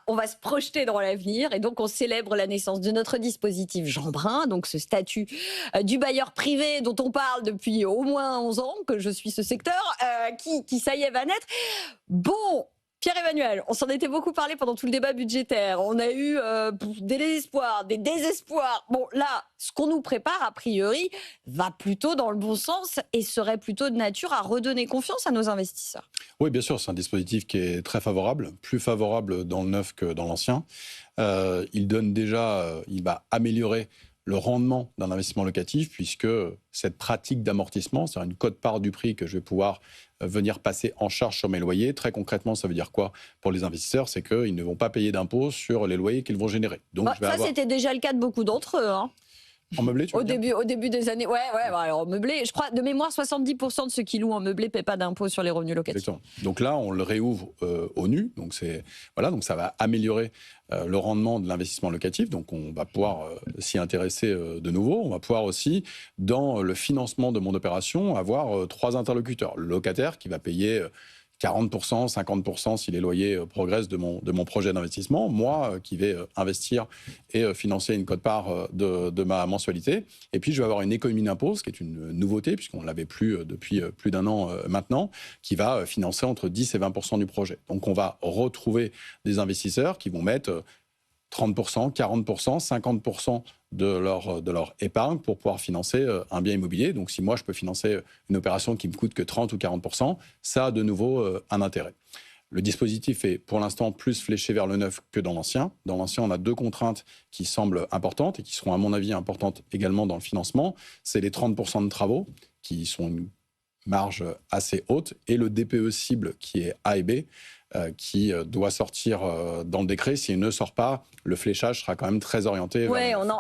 on va se projeter dans l'avenir et donc on célèbre la naissance de notre dispositif Jeanbrun, donc ce statut du bailleur privé dont on parle depuis au moins 11 ans que je suis ce secteur, qui ça y est va naître. Bon, Pierre-Emmanuel, on s'en était beaucoup parlé pendant tout le débat budgétaire. On a eu des espoirs, des désespoirs. Bon, là, ce qu'on nous prépare, a priori, va plutôt dans le bon sens et serait plutôt de nature à redonner confiance à nos investisseurs. Oui, bien sûr, c'est un dispositif qui est très favorable, plus favorable dans le neuf que dans l'ancien. Il va améliorer le rendement d'un investissement locatif, puisque cette pratique d'amortissement, c'est-à-dire une quote-part du prix que je vais pouvoir venir passer en charge sur mes loyers. Très concrètement, ça veut dire quoi pour les investisseurs? C'est qu'ils ne vont pas payer d'impôts sur les loyers qu'ils vont générer. Donc, C'était déjà le cas de beaucoup d'entre eux, hein. En meublé, tu veux dire? Au début des années. Alors meublé, je crois, de mémoire, 70% de ceux qui louent en meublé ne paient pas d'impôt sur les revenus locatifs. Exactement. Donc là, on le réouvre au nu. Donc, donc ça va améliorer le rendement de l'investissement locatif. Donc, on va pouvoir s'y intéresser de nouveau. On va pouvoir aussi, dans le financement de mon opération, avoir 3 interlocuteurs. Le locataire qui va payer 40%, 50% si les loyers progressent de mon projet d'investissement. Moi qui vais investir et financer une quote-part de ma mensualité. Et puis, je vais avoir une économie d'impôt, ce qui est une nouveauté, puisqu'on ne l'avait plus depuis plus d'1 an maintenant, qui va financer entre 10 et 20% du projet. Donc, on va retrouver des investisseurs qui vont mettre 30%, 40%, 50% de leur épargne pour pouvoir financer un bien immobilier. Donc, si moi, je peux financer une opération qui me coûte que 30 ou 40%, ça a de nouveau un intérêt. Le dispositif est pour l'instant plus fléché vers le neuf que dans l'ancien. Dans l'ancien, on a 2 contraintes qui semblent importantes et qui seront à mon avis importantes également dans le financement. C'est les 30% de travaux qui sont une marge assez haute et le DPE cible qui est A et B, qui doit sortir dans le décret. S'il ne sort pas, le fléchage sera quand même très orienté vers le neuf.